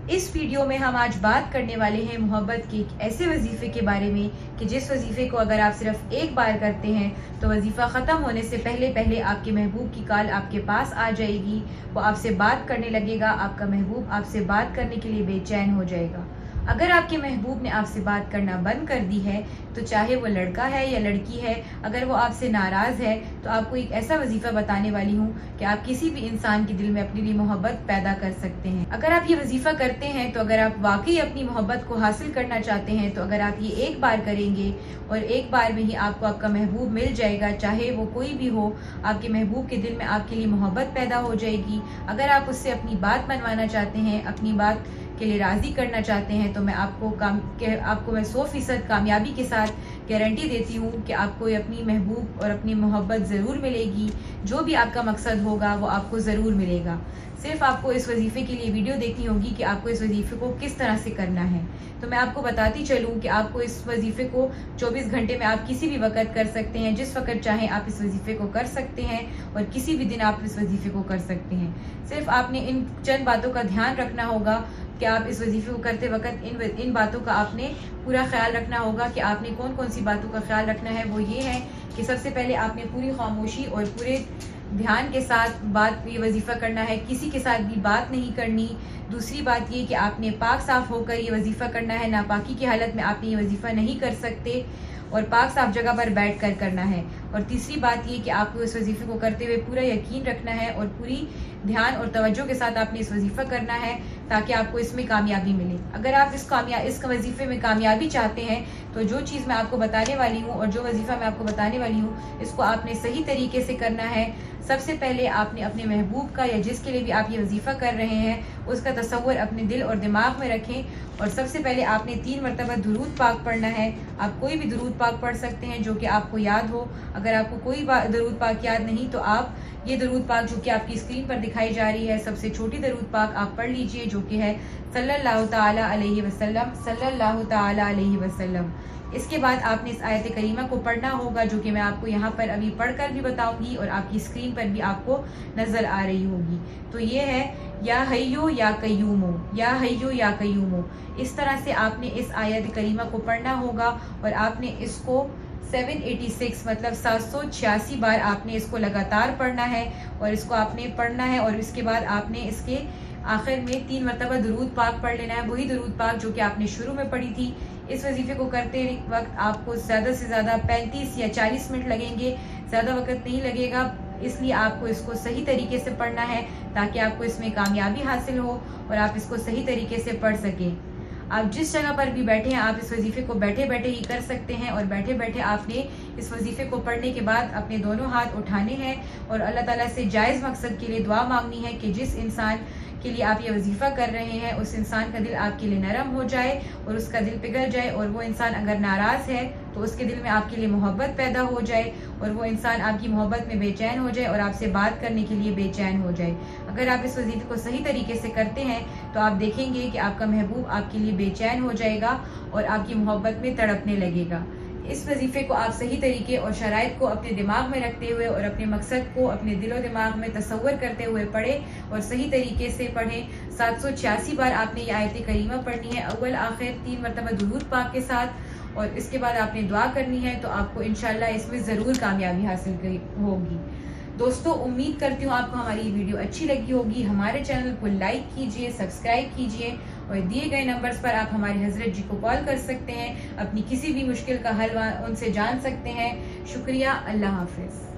اس video میں ہم آج بات کرنے والے ہیں محبت کے ایک ایسے وظیفے کے بارے میں کہ جس وظیفے کو اگر آپ صرف ایک بار کرتے ہیں تو وظیفہ ختم ہونے سے پہلے پہلے آپ کے محبوب کی کال آپ کے پاس آ جائے گی، وہ آپ سے بات کرنے لگے گا، آپ کا محبوب آپ سے بات کرنے کے لیے بے چین ہو جائے گا۔ اگر آپ کے محبوب نے آپ سے بات کرنا بند کر دی ہے تو چاہے وہ لڑکا ہے یا لڑکی ہے، اگر وہ آپ سے ناراض ہے تو آپ کو ایک ایسا وظیفہ بتانے والی ہوں کہ آپ کسی بھی انسان کے دل میں اپنے لیے محبت پیدا کر سکتے ہیں۔ اگر آپ یہ وظیفہ کرتے ہیں تو اگر آپ واقعی اپنی محبت کو حاصل کرنا چاہتے ہیں تو اگر آپ یہ ایک بار کریں گے اور ایک بار میں ہی آپ کو آپ کا محبوب مل جائے گا، چاہے وہ کوئی بھی ہو، آپ کے محبوب کے دل میں آپ کے لیے محبت پیدا ہو جائے گی۔ اگر آپ اس سے اپنی بات منوانا چاہتے ہیں، اپنی بات کے لیے راضی کرنا چاہتے ہیں تو میں آپ کو 100% کامیابی کے ساتھ گارنٹی دیتی ہوں کہ آپ کو اپنی محبوب اور اپنی محبت ضرور ملے گی۔ جو بھی آپ کا مقصد ہوگا وہ آپ کو ضرور ملے گا۔ صرف آپ کو اس وظیفے کے لیے ویڈیو دیکھنی ہوگی کہ آپ کو اس وظیفے کو کس طرح سے کرنا ہے۔ تو میں آپ کو بتاتی چلوں کہ آپ کو اس وظیفے کو 24 گھنٹے میں آپ کسی بھی وقت کر سکتے ہیں، جس وقت چاہیں آپ اس وظیفے کو کر سکتے ہیں اور کسی بھی دن آپ اس وظیفے کو کر سکتے ہیں۔ صرف آپ نے ان چند باتوں کا دھیان رکھنا ہوگا کہ آپ اس وظیفے کو کرتے وقت ان باتوں کا آپ نے پورا خیال رکھنا ہوگا کہ آپ نے کون سی باتوں کا خیال رکھنا ہے۔ وہ یہ ہے کہ سب سے پہلے آپ نے پوری خاموشی اور پورے دھیان کے ساتھ یہ وظیفہ کرنا ہے، کسی کے ساتھ بھی بات نہیں کرنی۔ دوسری بات یہ کہ آپ نے پاک صاف ہو کر یہ وظیفہ کرنا ہے، ناپاکی کی حالت میں آپ نے یہ وظیفہ نہیں کر سکتے اور پاک صاف جگہ پر بیٹھ کر کرنا ہے۔ اور تیسری بات یہ کہ آپ کو اس وظیفے کو کرتے ہوئے پورا یقین رکھنا ہے اور پوری دھیان اور توجہ کے ساتھ آپ نے اس وظیفہ کرنا ہے تاکہ آپ کو اس میں کامیابی ملے۔ اگر آپ اس وظیفے میں کامیابی چاہتے ہیں تو جو چیز میں آپ کو بتانے والی ہوں اور جو وظیفہ میں آپ کو بتانے والی ہوں، اس کو آپ نے صحیح طریقے سے کرنا ہے۔ سب سے پہلے آپ نے اپنے محبوب کا یا جس کے لیے بھی آپ یہ وظیفہ کر رہے ہیں اس کا تصور اپنے دل اور دماغ میں رکھیں اور سب سے پہلے آپ نے 3 مرتبہ درود پاک پڑھنا ہے۔ آپ کوئی بھی درود پاک پڑھ سکتے ہیں جو کہ آپ کو یاد ہو۔ اگر آپ کو کوئی درود پاک یاد نہیں تو آپ یہ درود پاک جو کہ آپ کی اسکرین پر دکھائی جا رہی ہے، سب سے چھوٹی درود پاک آپ پڑھ لیجئے جو کہ ہے صلی اللہ تعالی علیہ وسلم، صلی اللہ تعالی علیہ وسلم۔ اس کے بعد آپ نے اس آیت کریمہ کو پڑھنا ہوگا جو کہ میں آپ کو یہاں پر ابھی پڑھ کر بھی بتاؤں گی اور آپ کی اسکرین پر بھی آپ کو نظر آ رہی ہوگی۔ تو یہ ہے یا حیو یا قیومو، یا حیو یا قیومو۔ اس طرح سے آپ نے اس آیت کریمہ کو پڑھنا ہوگا اور آپ نے اس کو 786 مطلب 786 بار آپ نے اس کو لگاتار پڑھنا ہے اور اس کو آپ نے پڑھنا ہے اور اس کے بعد آپ نے اس کے آخر میں 3 مرتبہ درود پاک پڑھ لینا ہے، وہی درود پاک جو کہ آپ نے شروع میں پڑھی تھی۔ اس وظیفے کو کرتے وقت آپ کو زیادہ سے زیادہ 35 یا 40 منٹ لگیں گے، زیادہ وقت نہیں لگے گا، اس لیے آپ کو اس کو صحیح طریقے سے پڑھنا ہے تاکہ آپ کو اس میں کامیابی حاصل ہو اور آپ اس کو صحیح طریقے سے پڑھ سکیں۔ آپ جس جگہ پر بھی بیٹھے ہیں آپ اس وظیفے کو بیٹھے بیٹھے ہی کر سکتے ہیں اور بیٹھے بیٹھے آپ نے اس وظیفے کو پڑھنے کے بعد اپنے دونوں ہاتھ اٹھانے ہیں اور اللہ تعالیٰ سے جائز مقصد کے لیے دعا مانگنی ہے کہ جس انسان کے لیے آپ یہ وظیفہ کر رہے ہیں اس انسان کا دل آپ کے لیے نرم ہو جائے اور اس کا دل پگھل جائے، اور وہ انسان اگر ناراض ہے تو اس کے دل میں آپ کے لیے محبت پیدا ہو جائے اور وہ انسان آپ کی محبت میں بے چین ہو جائے اور آپ سے بات کرنے کے لیے بے چین ہو جائے۔ اگر آپ اس وظیفے کو صحیح طریقے سے کرتے ہیں تو آپ دیکھیں گے کہ آپ کا محبوب آپ کے لیے بے چین ہو جائے گا اور آپ کی محبت میں تڑپنے لگے گا۔ اس وظیفے کو آپ صحیح طریقے اور شرائط کو اپنے دماغ میں رکھتے ہوئے اور اپنے مقصد کو اپنے دل و دماغ میں تصور کرتے ہوئے پڑھیں اور صحیح طریقے سے پڑھیں۔ 786 بار آپ نے یہ آیت کریمہ پڑھنی ہے، اول آخر 3 مرتبہ درود پاک کے ساتھ، اور اس کے بعد آپ نے دعا کرنی ہے تو آپ کو انشاءاللہ اس میں ضرور کامیابی حاصل ہوگی۔ دوستو، امید کرتی ہوں آپ کو ہماری یہ ویڈیو اچھی لگی ہوگی۔ ہمارے چینل کو لائک کیجئے، سبسکرائب کیجئے اور دیے گئے نمبرز پر آپ ہمارے حضرت جی کو کال کر سکتے ہیں، اپنی کسی بھی مشکل کا حل ان سے جان سکتے ہیں۔ شکریہ، اللہ حافظ۔